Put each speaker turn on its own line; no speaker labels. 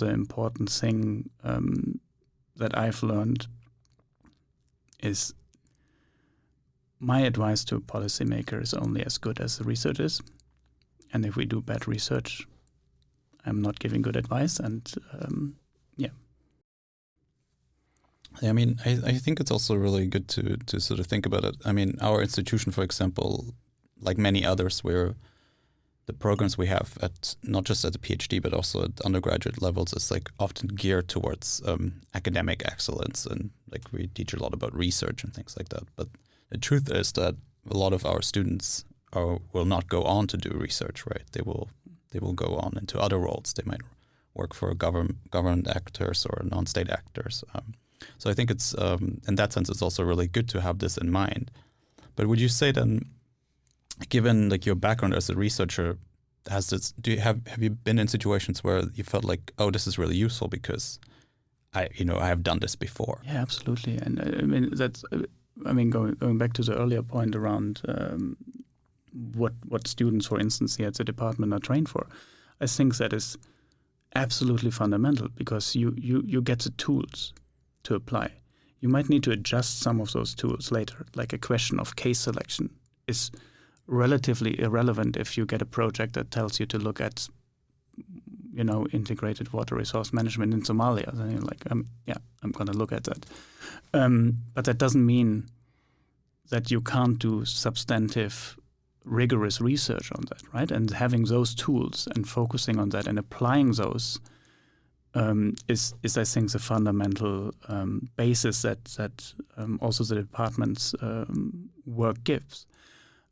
The important thing that I've learned is my advice to a policymaker is only as good as the research is. And if we do bad research, I'm not giving good advice. And
I mean, I think it's also really good to sort of think about it. I mean, our institution, for example, like many others, where the programs we have at not just at the PhD but also at undergraduate levels is like often geared towards academic excellence, and like we teach a lot about research and things like that. But the truth is that a lot of our students will not go on to do research, right? They will go on into other roles. They might work for government actors or non-state actors. So I think it's in that sense it's also really good to have this in mind. But would you say then, given like your background as a researcher, have you been in situations where you felt like, oh, this is really useful because I have done this before?
Yeah, absolutely. And going back to the earlier point around what students, for instance, here at the department are trained for, I think that is absolutely fundamental, because you get the tools to apply. You might need to adjust some of those tools later, like a question of case selection is relatively irrelevant if you get a project that tells you to look at, integrated water resource management in Somalia. Then you're like, I'm going to look at that. But that doesn't mean that you can't do substantive, rigorous research on that, right? And having those tools and focusing on that and applying those is I think the fundamental basis that also the department's work gives.